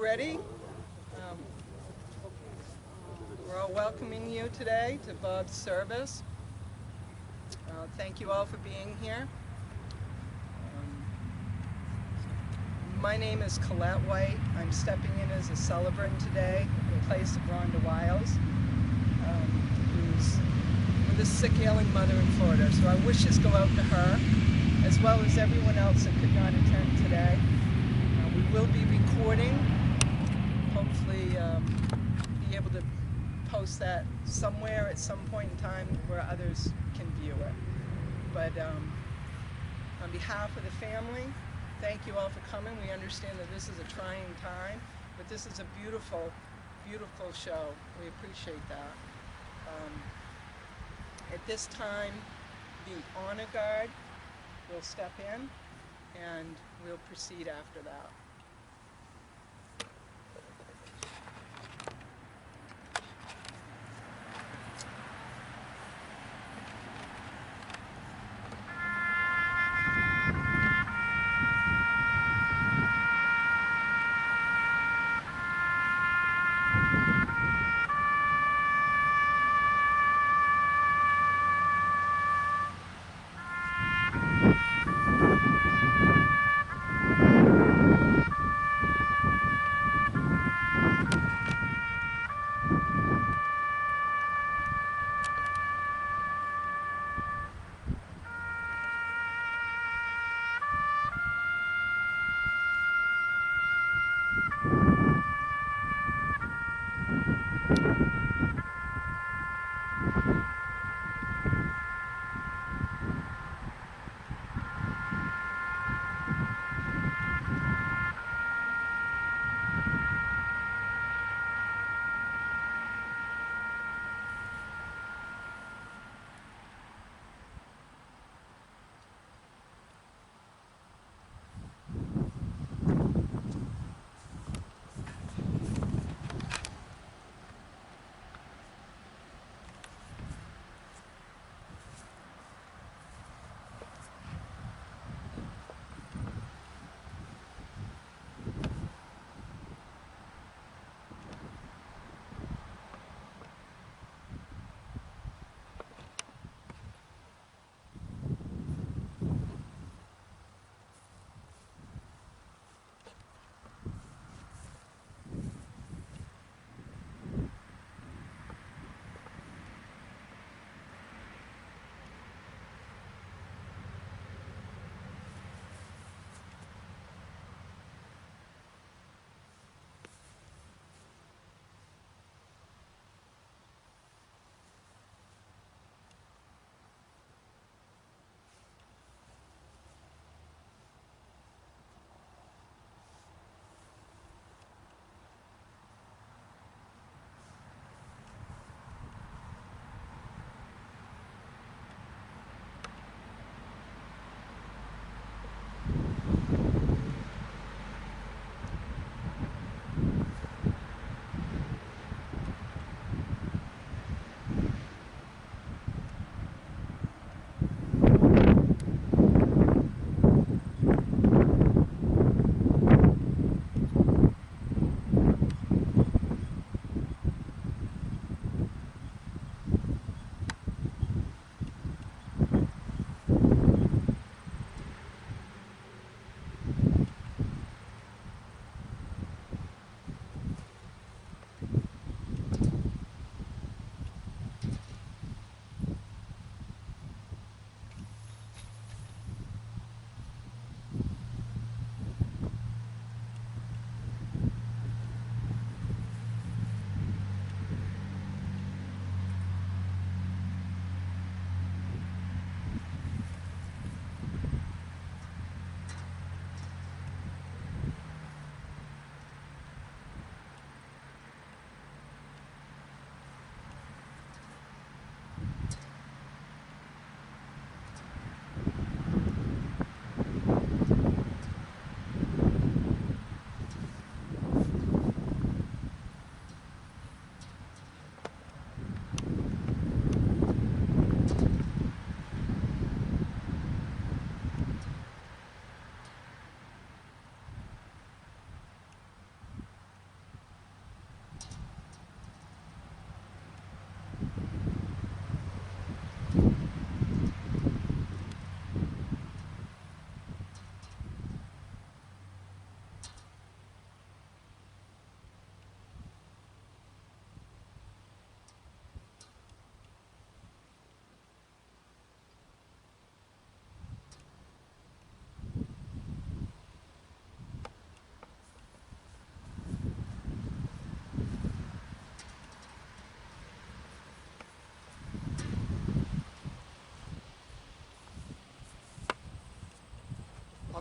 ready. Um, we're all welcoming you today to Bob's service. Thank you all for being here. My name is Colette Wight. I'm stepping in as a celebrant today in place of Rhonda Wiles, who's with a sick, ailing mother in Florida. So our wishes go out to her, as well as everyone else that could not attend today. We will be recording, hopefully be able to post that somewhere at some point in time where others can view it. But on behalf of the family, thank you all for coming. We understand that this is a trying time, but this is a beautiful, beautiful show. We appreciate that. At this time, the honor guard will step in and we'll proceed after that.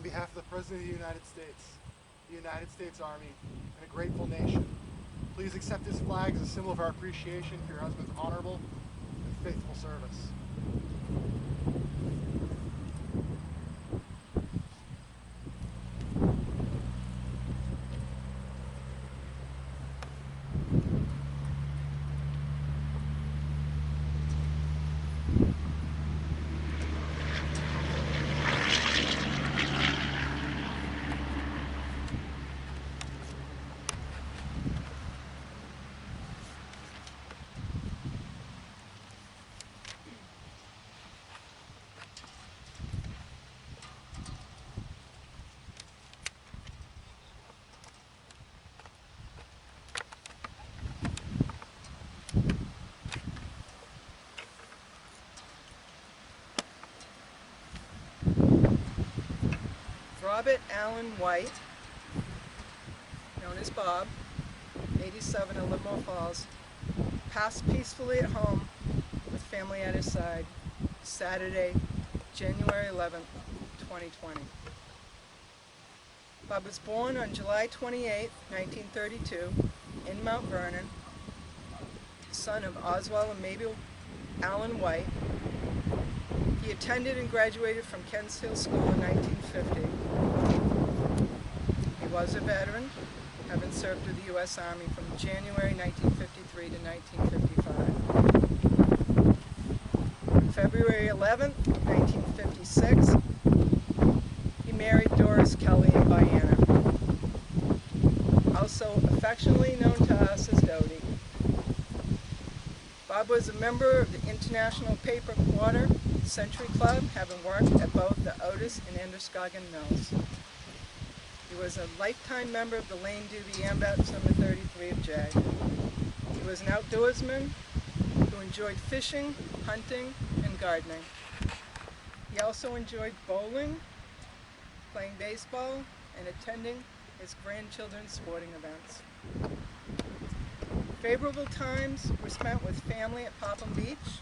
on behalf of the President of the United States Army, and a grateful nation, please accept this flag as a symbol of our appreciation for your husband's honorable and faithful service. Robert Allen Wight, known as Bob, 87 in Livermore Falls, passed peacefully at home with family at his side Saturday, January 11th, 2020. Bob was born on July 28, 1932, in Mount Vernon, son of Oswald and Mabel Allen Wight. He attended and graduated from Kensfield School in 1950. He was a veteran, having served with the U.S. Army from January 1953 to 1955. On February 11, 1956, he married Doris Kelly in Vienna, also affectionately known to us as Dodie. Bob was a member of the International Paper Quarter Century Club, having worked at both the Otis and Androscoggin Mills. He was a lifetime member of the Lane Doobie Ambats number 33 of J. He was an outdoorsman who enjoyed fishing, hunting, and gardening. He also enjoyed bowling, playing baseball, and attending his grandchildren's sporting events. Favorable times were spent with family at Popham Beach,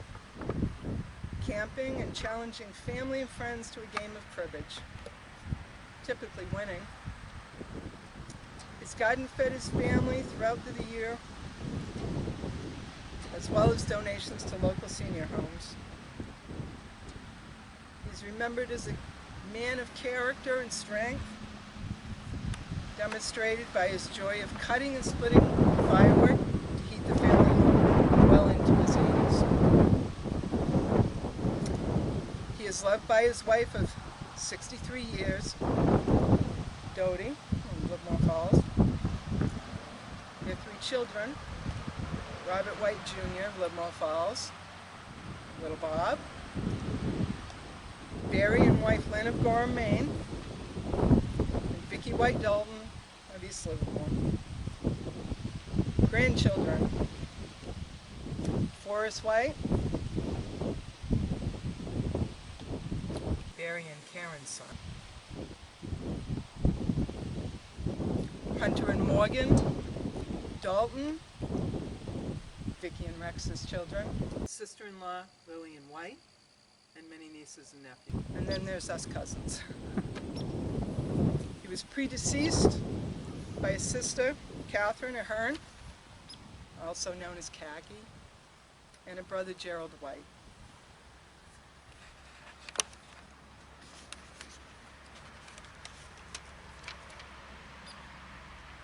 camping and challenging family and friends to a game of cribbage, typically winning. His garden fed his family throughout the year, as well as donations to local senior homes. He's remembered as a man of character and strength, demonstrated by his joy of cutting and splitting firewood to heat the family home well into his 80s. He is loved by his wife of 63 years, Dodie, from Livermore Falls. They have 3 children: Robert Wight Jr. of Livermore Falls, little Bob, Barry and wife Lynn of Gorham, Maine, and Vicki Wight Dalton of East Livermore. Grandchildren: Forrest Wight, Barry and Karen's son, Hunter and Morgan Dalton, Vicki and Rex's children, sister-in-law Lillian Wight, and many nieces and nephews. And then there's us cousins. He was predeceased by his sister, Catherine Ahern, also known as Khaki, and a brother, Gerald Wight.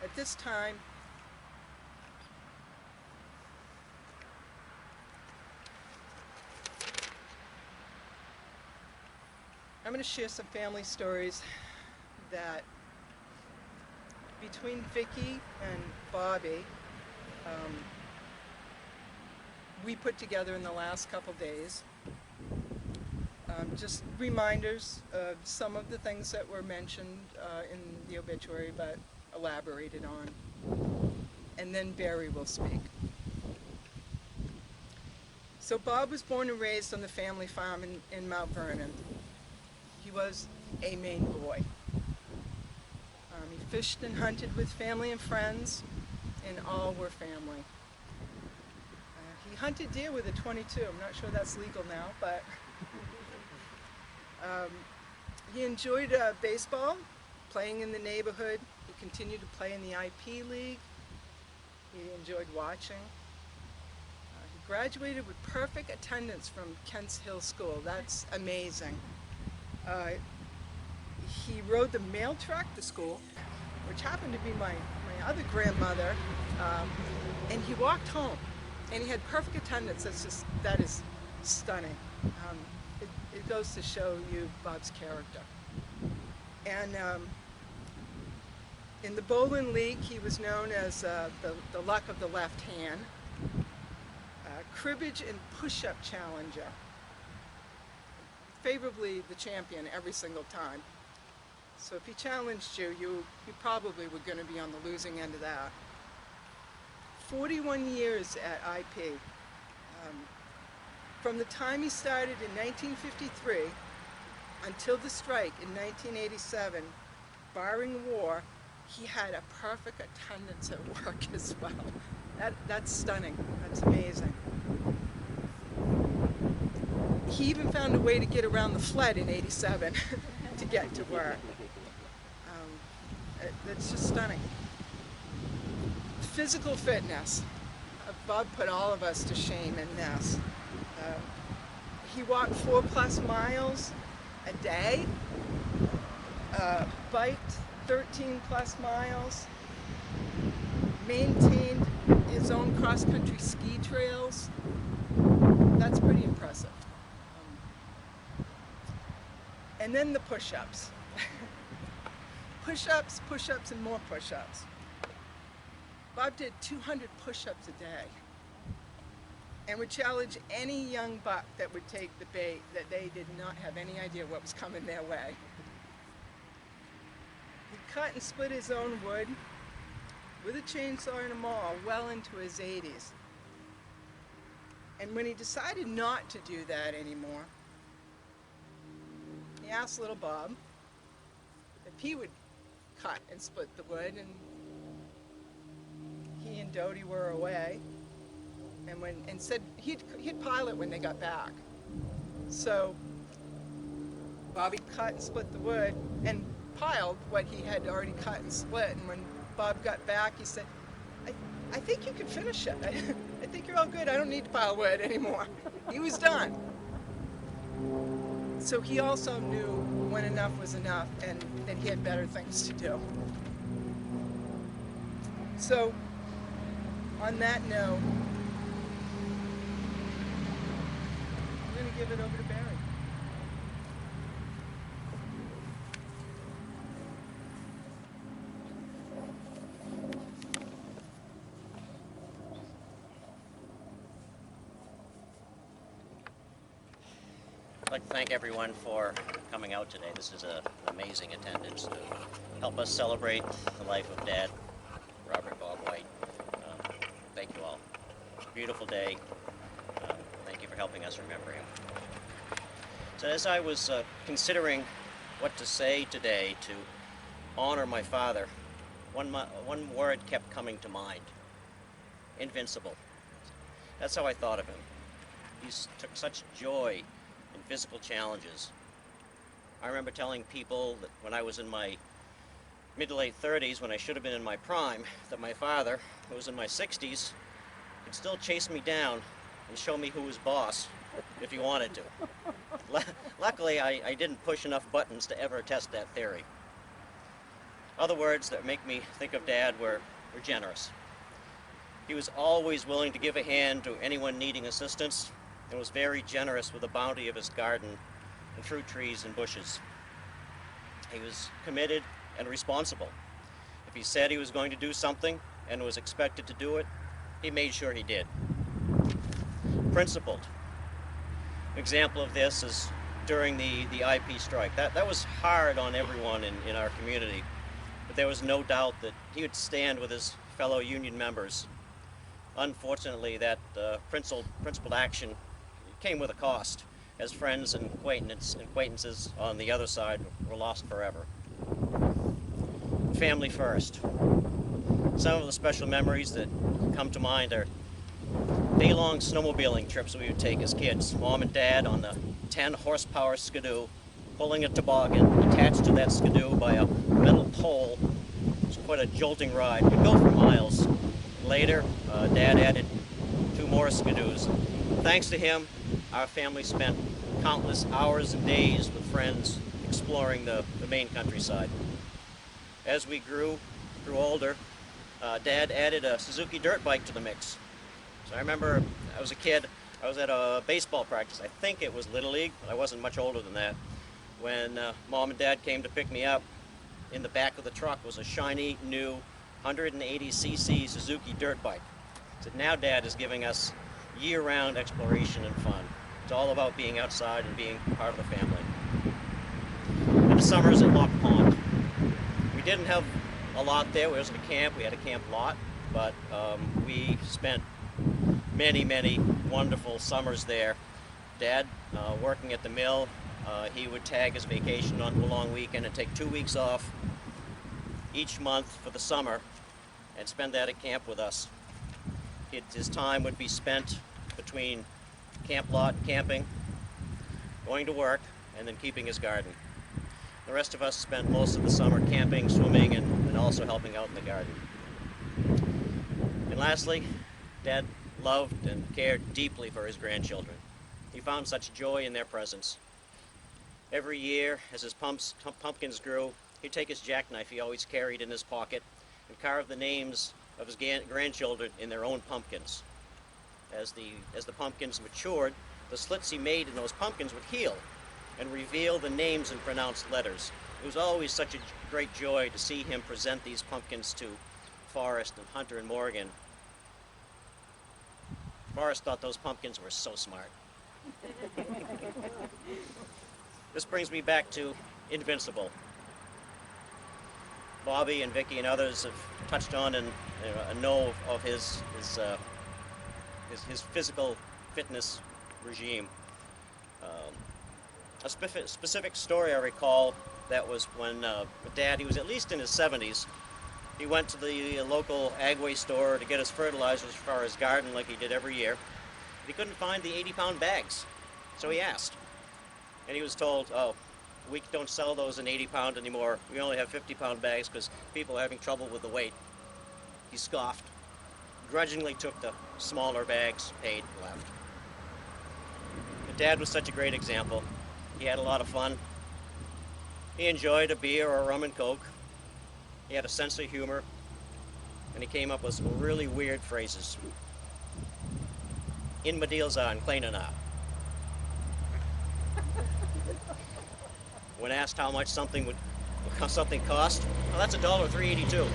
At this time, I'm going to share some family stories that between Vicki and Bobby, we put together in the last couple days. Just reminders of some of the things that were mentioned in the obituary but elaborated on. And then Barry will speak. So Bob was born and raised on the family farm in Mount Vernon. He was a Maine boy. He fished and hunted with family and friends, and all were family. He hunted deer with a .22. I'm not sure that's legal now, but He enjoyed baseball, playing in the neighborhood. He continued to play in the IP League. He enjoyed watching. He graduated with perfect attendance from Kent's Hill School. That's amazing. He rode the mail truck to school, which happened to be my other grandmother, and he walked home, and he had perfect attendance. That is stunning. It goes to show you Bob's character. And in the bowling league, he was known as the luck of the left hand, cribbage and push-up challenger, favorably the champion every single time. So if he challenged you, you probably were going to be on the losing end of that. 41 years at IP. From the time he started in 1953 until the strike in 1987, barring war, he had a perfect attendance at work as well. That's stunning. That's amazing. He even found a way to get around the flood in '87 to get to work. That's just stunning. Physical fitness. Bob put all of us to shame in this. He walked 4+ miles a day, biked 13+ miles, maintained his own cross-country ski trails. That's pretty impressive. And then the push-ups. Push-ups, push-ups, and more push-ups. Bob did 200 push-ups a day and would challenge any young buck that would take the bait that they did not have any idea what was coming their way. He cut and split his own wood with a chainsaw and a maul well into his 80s. And when he decided not to do that anymore, he asked little Bob if he would cut and split the wood, and he and Dodie were away, and said he'd pile it when they got back. So Bobby cut and split the wood and piled what he had already cut and split, and when Bob got back, he said, I think you can finish it. I think you're all good. I don't need to pile wood anymore. He was done. So he also knew when enough was enough and that he had better things to do. So on that note, I'm going to give it over to Barry. I'd like to thank everyone for coming out today. This is an amazing attendance to help us celebrate the life of Dad, Robert Bob Wight. Thank you all. It's a beautiful day. Thank you for helping us remember him. So as I was considering what to say today to honor my father, one word kept coming to mind: invincible. That's how I thought of him. He took such joy in physical challenges. I remember telling people that when I was in my mid to late 30s, when I should have been in my prime, that my father, who was in my 60s, could still chase me down and show me who was boss if he wanted to. Luckily, I didn't push enough buttons to ever test that theory. Other words that make me think of Dad were generous. He was always willing to give a hand to anyone needing assistance, and was very generous with the bounty of his garden and fruit trees and bushes. He was committed and responsible. If he said he was going to do something and was expected to do it, he made sure he did. Principled. An example of this is during the IP strike. That was hard on everyone in our community, but there was no doubt that he would stand with his fellow union members. Unfortunately, that principled action came with a cost, as friends and acquaintances on the other side were lost forever. Family first. Some of the special memories that come to mind are day-long snowmobiling trips we would take as kids. Mom and Dad on the 10-horsepower Skidoo pulling a toboggan attached to that skidoo by a metal pole. It's quite a jolting ride. You'd go for miles. Later, Dad added 2 more skidoos. Thanks to him, our family spent countless hours and days with friends exploring the Maine countryside. As we grew older, Dad added a Suzuki dirt bike to the mix. So I remember I was a kid, I was at a baseball practice. I think it was Little League, but I wasn't much older than that. When Mom and Dad came to pick me up, in the back of the truck was a shiny new 180cc Suzuki dirt bike. So now Dad is giving us year-round exploration and fun. It's all about being outside and being part of the family. In the summers at Lock Pond, we didn't have a lot there. We wasn't a camp. We had a camp lot, but we spent many wonderful summers there. Dad, working at the mill, he would tag his vacation onto a long weekend and take 2 weeks off each month for the summer and spend that at camp with us. His time would be spent between camp lot, camping, going to work, and then keeping his garden. The rest of us spent most of the summer camping, swimming, and also helping out in the garden. And lastly, Dad loved and cared deeply for his grandchildren. He found such joy in their presence. Every year, as his pumpkins grew, he'd take his jackknife he always carried in his pocket and carve the names of his grandchildren in their own pumpkins. As the pumpkins matured, the slits he made in those pumpkins would heal and reveal the names in pronounced letters. It was always such a great joy to see him present these pumpkins to Forrest and Hunter and Morgan. Forrest thought those pumpkins were so smart. This brings me back to Invincible. Bobby and Vicky and others have touched on and know of his physical fitness regime. A specific story I recall, that was when Dad, he was at least in his 70s, he went to the local Agway store to get his fertilizers for his garden like he did every year. But he couldn't find the 80-pound bags, so he asked. And he was told, oh, we don't sell those in 80-pound anymore. We only have 50-pound bags because people are having trouble with the weight. He scoffed, grudgingly took the smaller bags, paid, and left. But Dad was such a great example. He had a lot of fun. He enjoyed a beer or a rum and coke. He had a sense of humor, and he came up with some really weird phrases. In my deals on, kleiner now. When asked how much something cost, well, that's $1.382.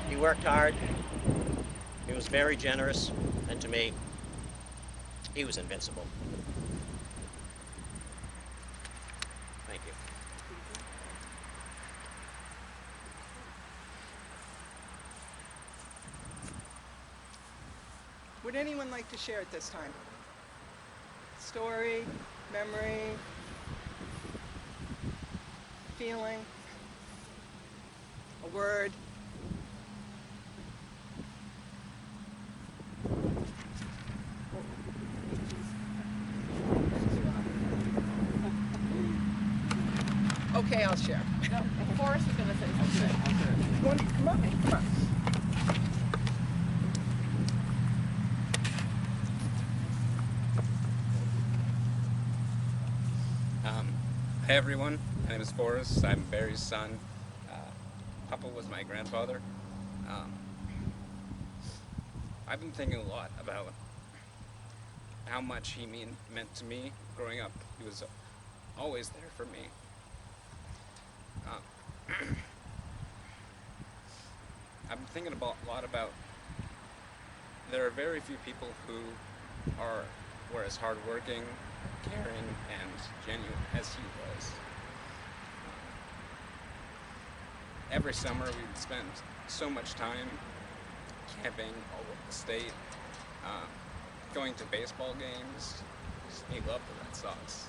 He worked hard. He was very generous, and to me, he was invincible. Thank you. Would anyone like to share at this time? Story, memory, feeling, a word? Okay, I'll share. No, Forrest is going to say something. Come on. Hey everyone, my name is Forrest. I'm Barry's son. Papa was my grandfather. I've been thinking a lot about how much he meant to me growing up. He was always there for me. I've been thinking a lot about there are very few people who were as hardworking, caring, and genuine as he was. Every summer we'd spend so much time camping all over the state, going to baseball games. He loved the Red Sox.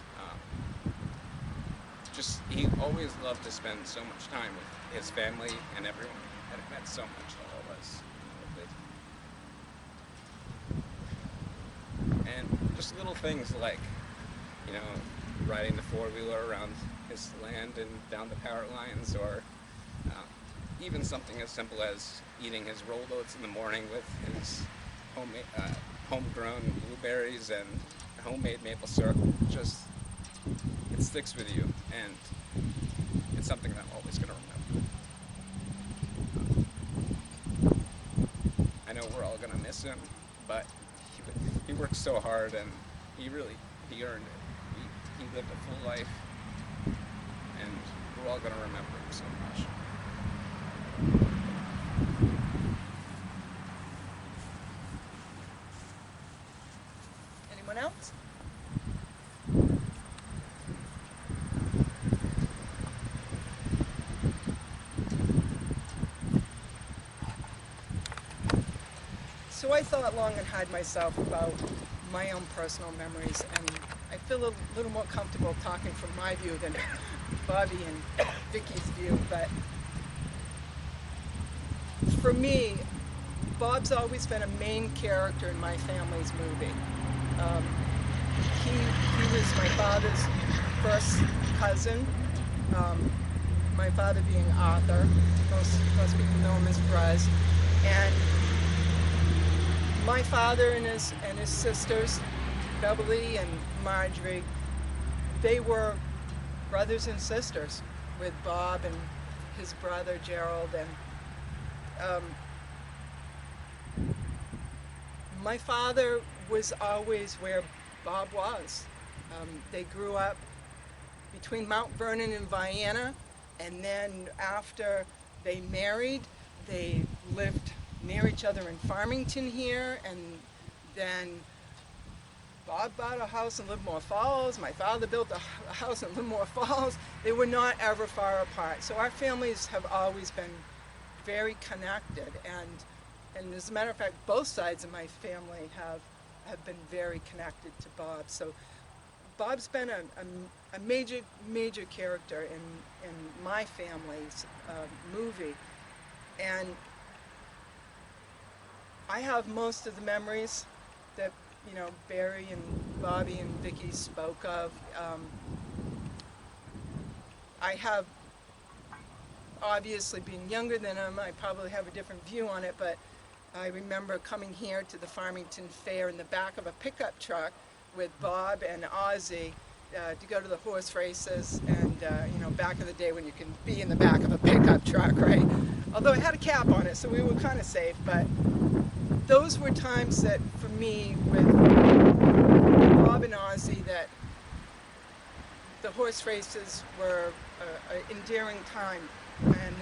He always loved to spend so much time with his family and everyone, and it meant so much to all of us. And just little things like, you know, riding the four-wheeler around his land and down the power lines, or even something as simple as eating his rolled oats in the morning with his homegrown blueberries and homemade maple syrup. Just, it sticks with you, and it's something that I'm always going to remember. I know we're all going to miss him, but he worked so hard, and he earned it. He lived a full life, and we're all going to remember him so much. Anyone else? So I thought long and hard myself about my own personal memories, and I feel a little more comfortable talking from my view than Bobby and Vicky's view. But for me, Bob's always been a main character in my family's movie. He was my father's first cousin. My father being Arthur, most people know him as Brez, and my father and his sisters, Beverly and Marjorie, they were brothers and sisters with Bob and his brother Gerald. And my father was always where Bob was. They grew up between Mount Vernon and Vienna, and then after they married, they lived near each other in Farmington here, and then Bob bought a house in Livermore Falls. My father built a house in Livermore Falls. They were not ever far apart. So our families have always been very connected, and as a matter of fact, both sides of my family have been very connected to Bob. So Bob's been a major character in my family's movie, and I have most of the memories that, you know, Barry and Bobby and Vicky spoke of. I have, obviously being younger than him, I probably have a different view on it, but I remember coming here to the Farmington Fair in the back of a pickup truck with Bob and Ozzy to go to the horse races, and you know, back in the day when you can be in the back of a pickup truck, right? Although it had a cap on it, so we were kind of safe, but those were times that, for me, with Bob and Ozzy, that the horse races were an endearing time, and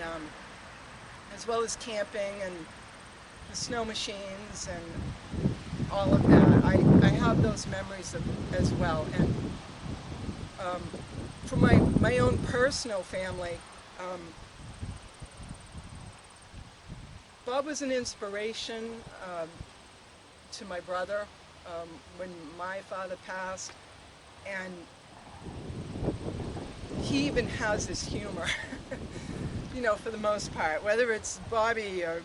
as well as camping and the snow machines and all of that. I have those memories as well. And for my own personal family, Bob was an inspiration to my brother when my father passed, and he even has this humor, you know, for the most part. Whether it's Bobby or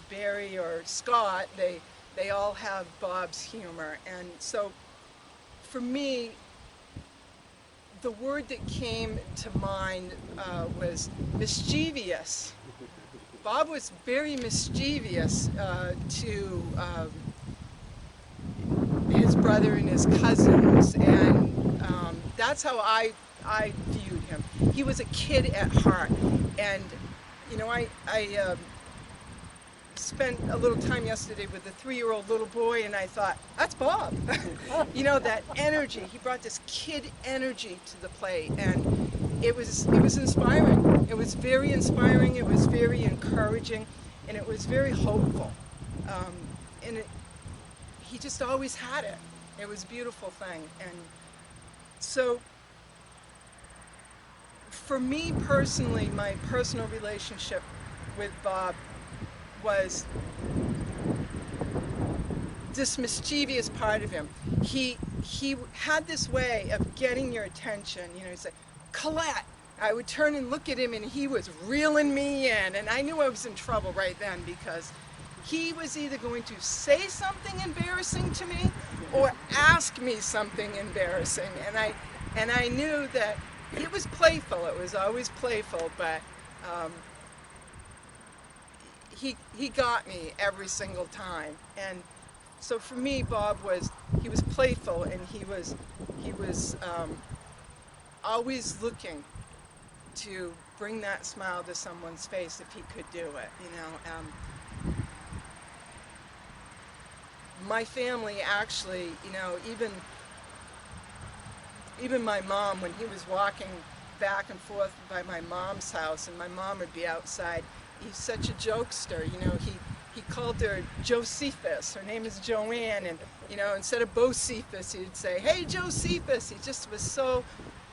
Barry or Scott, they all have Bob's humor. And so for me, the word that came to mind was mischievous. Bob was very mischievous to his brother and his cousins, and that's how I viewed him. He was a kid at heart, and you know, I spent a little time yesterday with a 3-year-old little boy, and I thought, that's Bob. You know, that energy. He brought this kid energy to the play, and it was inspiring. It was very inspiring. It was very encouraging, and it was very hopeful. And he just always had it. It was a beautiful thing. And so, for me personally, my personal relationship with Bob was this mischievous part of him. He had this way of getting your attention. You know, he'd say, Colette. I would turn and look at him, and he was reeling me in, and I knew I was in trouble right then, because he was either going to say something embarrassing to me, or ask me something embarrassing, and I knew that it was playful. It was always playful, but he got me every single time. And so for me, Bob he was playful, and he was always looking to bring that smile to someone's face if he could do it. My family actually, even my mom, when he was walking back and forth by my mom's house, and my mom would be outside, he's such a jokester. He called her Josephus. Her name is Joanne, and instead of Bocephus, he'd say, "Hey, Josephus." He just was so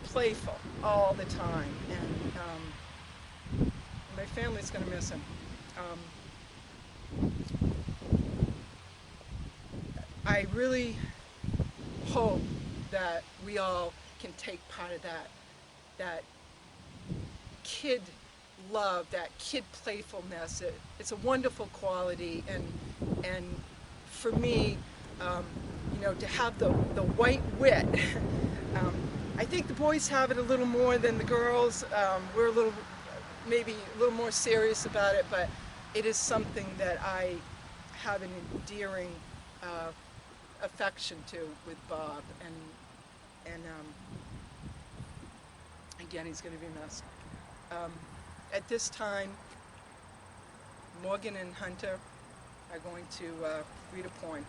playful all the time, and my family's going to miss him. I really hope that we all can take part of that kid love, that kid playfulness. It's a wonderful quality, and for me, to have the white wit. I think the boys have it a little more than the girls. We're maybe a little more serious about it, but it is something that I have an endearing affection to with Bob, and again, he's going to be missed. At this time, Morgan and Hunter are going to read a poem.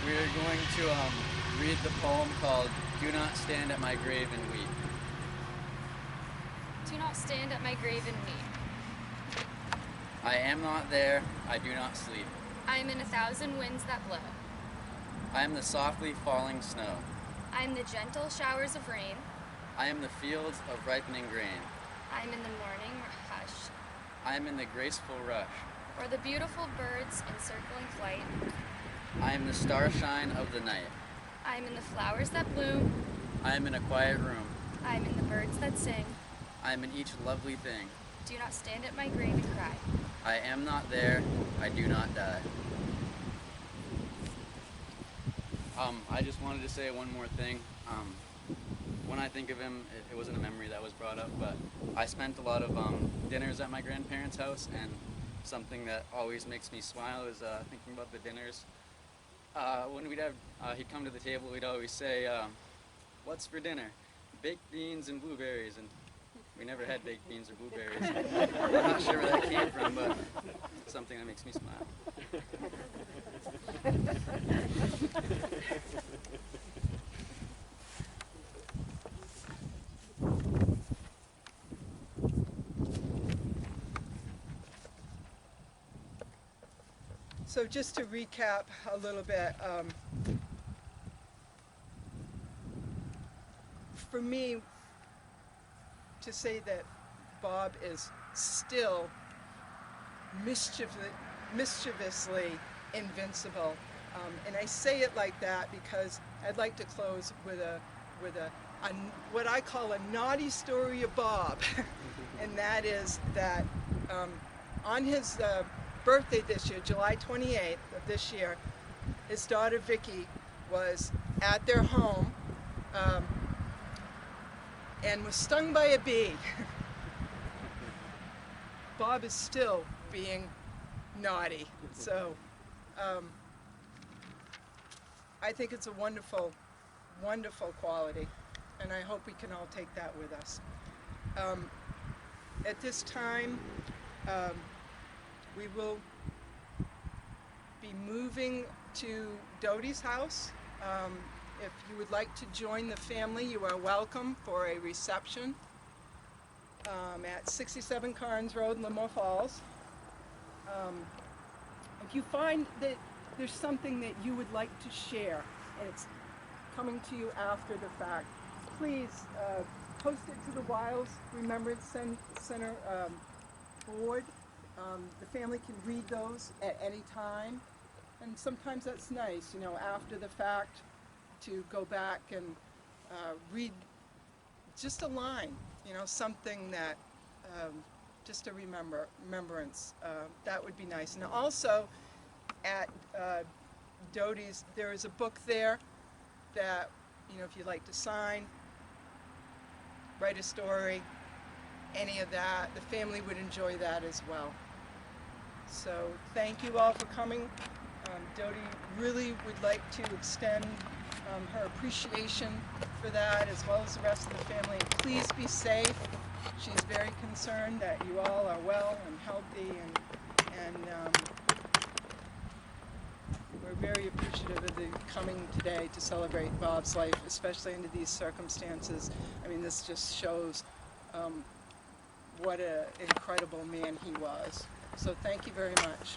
We are going to read the poem called "Do Not Stand at My Grave and Weep." Do not stand at my grave and weep. I am not there, I do not sleep. I am in 1,000 winds that blow. I am the softly falling snow. I am the gentle showers of rain. I am the fields of ripening grain. I am in the morning hush, I am in the graceful rush. or the beautiful birds in circling flight. I am the starshine of the night. I am in the flowers that bloom. I am in a quiet room. I am in the birds that sing. I am in each lovely thing. Do not stand at my grave and cry. I am not there, I do not die. I just wanted to say one more thing. When I think of him, it wasn't a memory that was brought up, but I spent a lot of dinners at my grandparents' house, and something that always makes me smile is thinking about the dinners. When he'd come to the table, we'd always say, "What's for dinner? Baked beans and blueberries," and we never had baked beans or blueberries. I'm not sure where that came from, but it's something that makes me smile. So just to recap a little bit, for me, to say that Bob is still mischievously invincible, and I say it like that because I'd like to close with a what I call a naughty story of Bob, and that is that on his birthday this year, July 28th of this year, his daughter Vicky was at their home and was stung by a bee. Bob is still being naughty, so I think it's a wonderful, wonderful quality, and I hope we can all take that with us. At this time, we will be moving to Dodie's house. If you would like to join the family, you are welcome for a reception at 67 Carnes Road, Livermore Falls. If you find that there's something that you would like to share and it's coming to you after the fact, please post it to the Wiles Remembrance Center board. The family can read those at any time, and sometimes that's nice, after the fact, to go back and read just a line, you know, something that, just a remembrance. That would be nice. And also at Doty's, there is a book there that, you know, if you'd like to sign, write a story, any of that, the family would enjoy that as well. So thank you all for coming. Doty really would like to extend her appreciation for that, as well as the rest of the family. Please be safe. She's very concerned that you all are well and healthy, and we're very appreciative of the coming today to celebrate Bob's life, especially under these circumstances. I mean, this just shows what an incredible man he was. So thank you very much.